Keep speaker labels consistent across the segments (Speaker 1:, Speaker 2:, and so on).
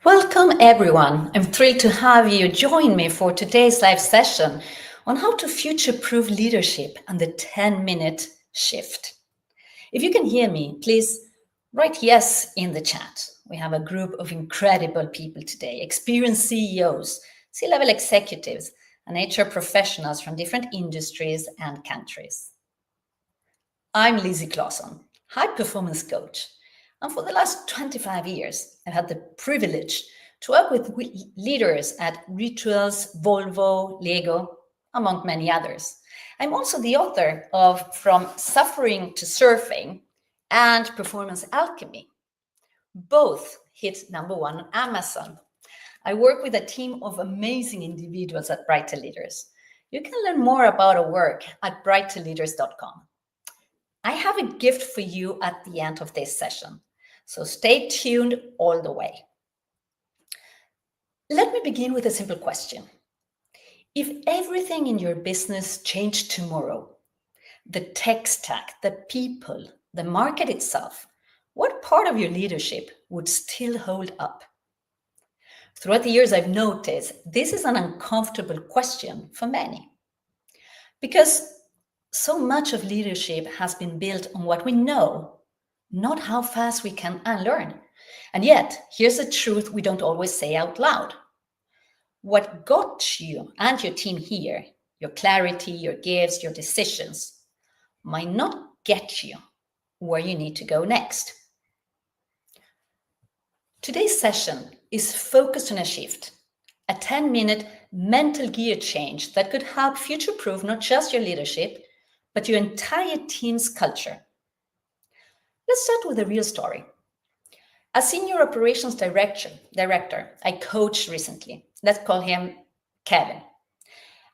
Speaker 1: Welcome, everyone. I'm thrilled to have you join me for today's live session on how to future-proof leadership and the 10-minute shift. If you can hear me, please write yes in the chat. We have a group of incredible people today, experienced CEOs, C-level executives, and HR professionals from different industries and countries. I'm Lizzie Claesson, high-performance coach. And for the last 25 years, I've had the privilege to work with leaders at Rituals, Volvo, Lego, among many others. I'm also the author of From Suffering to Surfing and Performance Alchemy. Both hit #1 on Amazon. I work with a team of amazing individuals at Brighter Leaders. You can learn more about our work at brighterleaders.com. I have a gift for you at the end of this session, so stay tuned all the way. Let me begin with a simple question. If everything in your business changed tomorrow, the tech stack, the people, the market itself, what part of your leadership would still hold up? Throughout the years, I've noticed this is an uncomfortable question for many, because so much of leadership has been built on what we know, not how fast we can unlearn. And yet, here's the truth we don't always say out loud. What got you and your team here, your clarity, your gifts, your decisions, might not get you where you need to go next. Today's session is focused on a shift, a 10-minute mental gear change that could help future-proof not just your leadership, but your entire team's culture. Let's start with a real story. A senior operations director I coached recently, let's call him Kevin,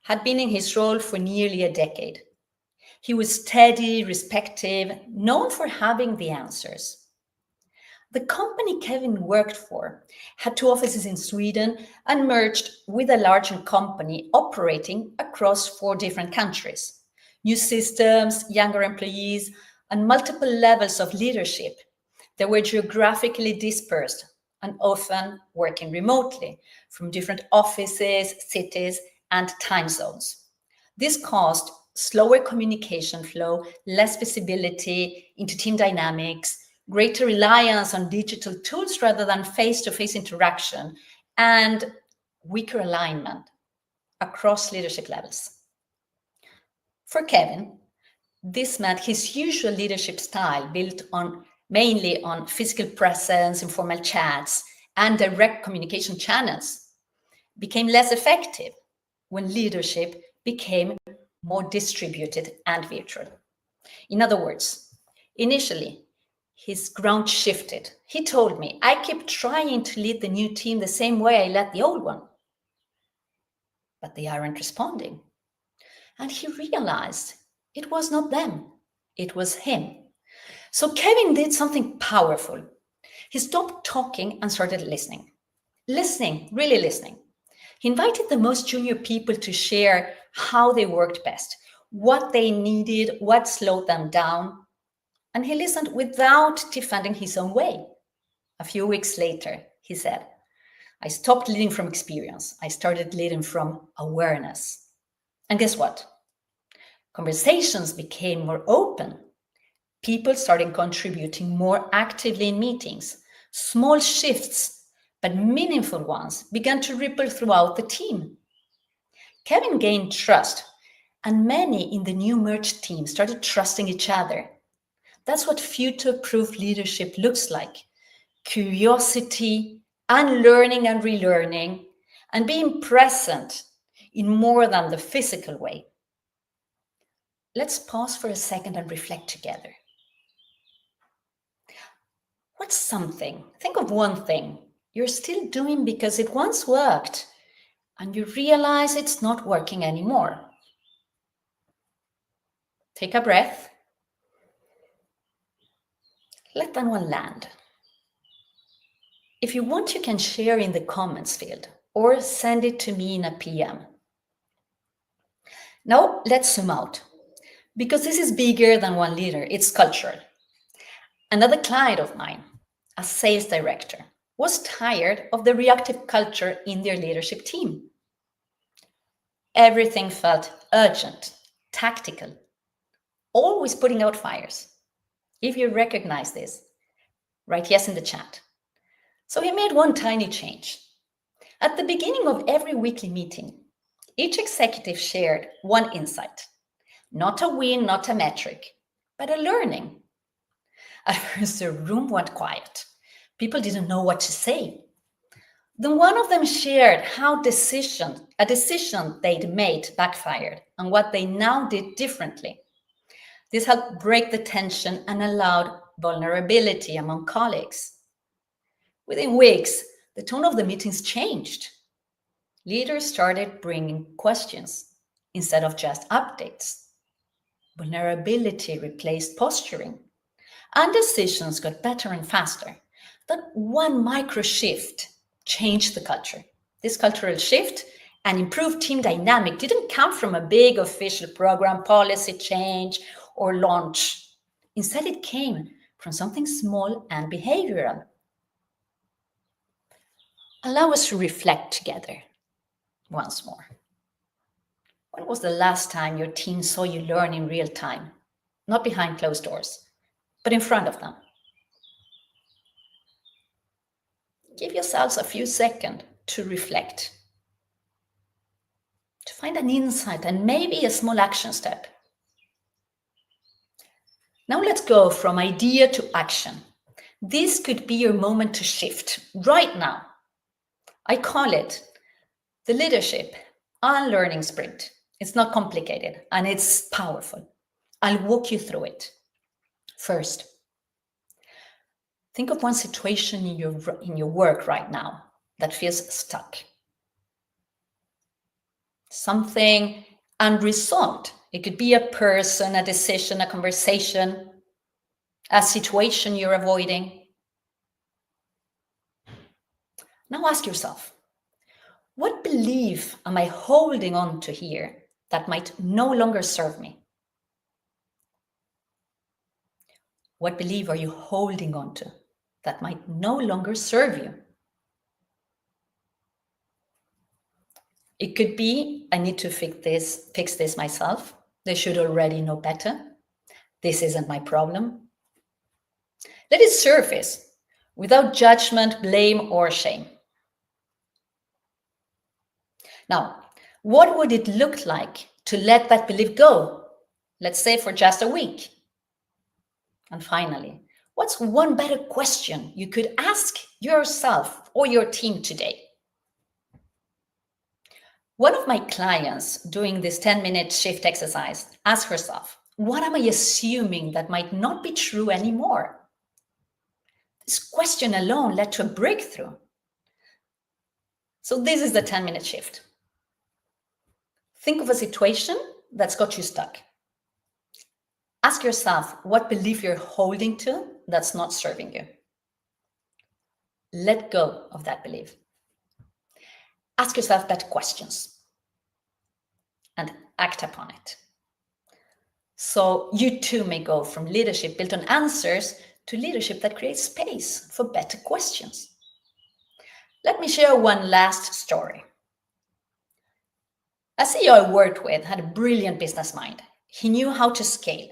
Speaker 1: had been in his role for nearly a decade. He was steady, respected, known for having the answers. The company Kevin worked for had 2 offices in Sweden and merged with a larger company operating across 4 different countries. New systems, younger employees, and multiple levels of leadership. They were geographically dispersed and often working remotely from different offices, cities, and time zones. This caused slower communication flow, less visibility into team dynamics, greater reliance on digital tools rather than face-to-face interaction, and weaker alignment across leadership levels. For Kevin, this meant his usual leadership style, built mainly on physical presence, informal chats, and direct communication channels, became less effective when leadership became more distributed and virtual. In other words, initially, his ground shifted. He told me, I keep trying to lead the new team the same way I led the old one, but they aren't responding. And he realized it was not them, it was him. So Kevin did something powerful. He stopped talking and started listening. Listening, really listening. He invited the most junior people to share how they worked best, what they needed, what slowed them down. And he listened without defending his own way. A few weeks later, he said, I stopped leading from experience. I started leading from awareness. And guess what? Conversations became more open. People started contributing more actively in meetings. Small shifts, but meaningful ones, began to ripple throughout the team. Kevin gained trust, and many in the new merged team started trusting each other. That's what future-proof leadership looks like. Curiosity, unlearning and relearning, and being present in more than the physical way. Let's pause for a second and reflect together. What's something, think of one thing you're still doing because it once worked and you realize it's not working anymore? Take a breath. Let that one land. If you want, you can share in the comments field or send it to me in a PM. Now let's zoom out, because this is bigger than one leader, it's cultural. Another client of mine, a sales director, was tired of the reactive culture in their leadership team. Everything felt urgent, tactical, always putting out fires. If you recognize this, write yes in the chat. So he made one tiny change. At the beginning of every weekly meeting, each executive shared one insight. Not a win, not a metric, but a learning. At first, the room went quiet. People didn't know what to say. Then one of them shared how a decision they'd made backfired and what they now did differently. This helped break the tension and allowed vulnerability among colleagues. Within weeks, the tone of the meetings changed. Leaders started bringing questions instead of just updates. Vulnerability replaced posturing, and decisions got better and faster. That one micro shift changed the culture. This cultural shift and improved team dynamic didn't come from a big official program, policy change, or launch. Instead, it came from something small and behavioral. Allow us to reflect together once more. When was the last time your team saw you learn in real time? Not behind closed doors, but in front of them. Give yourselves a few seconds to reflect, to find an insight and maybe a small action step. Now let's go from idea to action. This could be your moment to shift right now. I call it the leadership and learning sprint. It's not complicated and it's powerful. I'll walk you through it. First, think of one situation in your work right now that feels stuck. Something unresolved. It could be a person, a decision, a conversation, a situation you're avoiding. Now ask yourself, what belief am I holding on to here that might no longer serve me? What belief are you holding on to that might no longer serve you? It could be, I need to fix this myself. They should already know better. This isn't my problem. Let it surface without judgment, blame, or shame. Now, what would it look like to let that belief go? Let's say for just a week. And finally, what's one better question you could ask yourself or your team today? One of my clients doing this 10-minute shift exercise asked herself, what am I assuming that might not be true anymore? This question alone led to a breakthrough. So this is the 10-minute shift. Think of a situation that's got you stuck. Ask yourself what belief you're holding to that's not serving you. Let go of that belief. Ask yourself better questions and act upon it. So you too may go from leadership built on answers to leadership that creates space for better questions. Let me share one last story. A CEO I worked with had a brilliant business mind. He knew how to scale,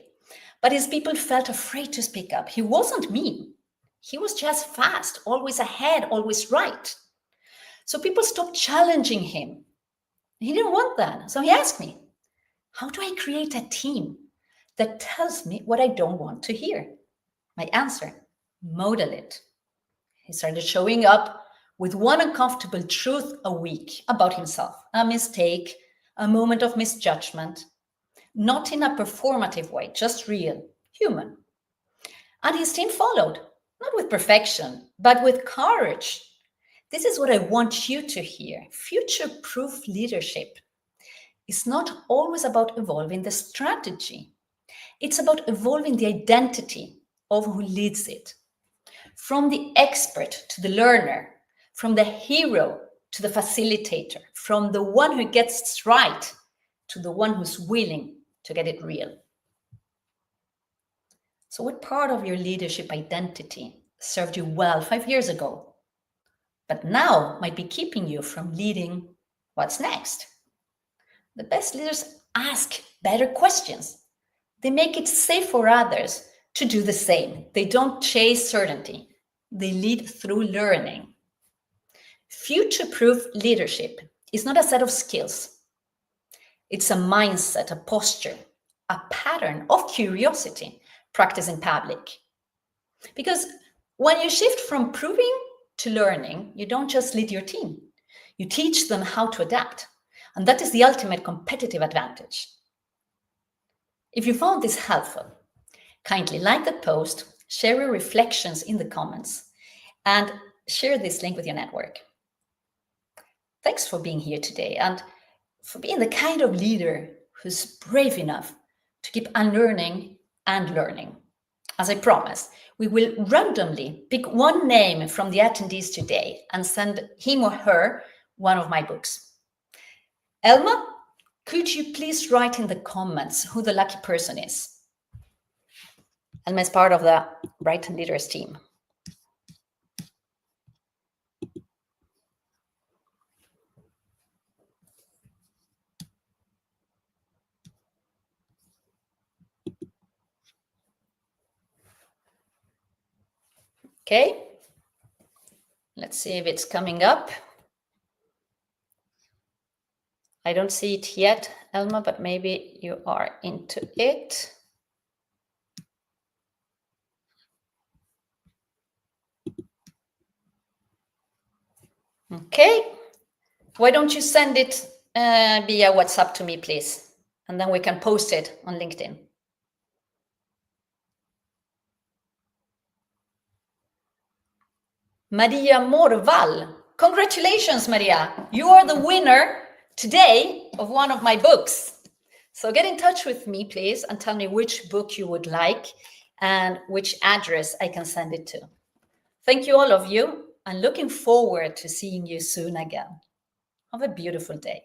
Speaker 1: but his people felt afraid to speak up. He wasn't mean. He was just fast, always ahead, always right. So people stopped challenging him. He didn't want that. So he asked me, how do I create a team that tells me what I don't want to hear? My answer, model it. He started showing up with one uncomfortable truth a week about himself, a mistake, a moment of misjudgment, not in a performative way, just real, human. And his team followed, not with perfection, but with courage. This is what I want you to hear. Future-proof leadership is not always about evolving the strategy. It's about evolving the identity of who leads it. From the expert to the learner, from the hero to the facilitator, from the one who gets it right to the one who's willing to get it real. So what part of your leadership identity served you well 5 years ago? but now might be keeping you from leading what's next. The best leaders ask better questions. They make it safe for others to do the same. They don't chase certainty. They lead through learning. Future-proof leadership is not a set of skills. It's a mindset, a posture, a pattern of curiosity practiced in public. Because when you shift from proving to learning, you don't just lead your team. You teach them how to adapt. And that is the ultimate competitive advantage. If you found this helpful, kindly like the post, share your reflections in the comments, and share this link with your network. Thanks for being here today and for being the kind of leader who's brave enough to keep unlearning and learning. As I promised, we will randomly pick one name from the attendees today and send him or her one of my books. Elma, could you please write in the comments who the lucky person is? Elma is part of the Brighton Leaders team. Okay, let's see if it's coming up. I don't see it yet, Elma, but maybe you are into it. Okay, why don't you send it via WhatsApp to me, please? And then we can post it on LinkedIn. Maria Morval. Congratulations, Maria. You are the winner today of one of my books. So get in touch with me, please, and tell me which book you would like and which address I can send it to. Thank you, all of you, and looking forward to seeing you soon again. Have a beautiful day.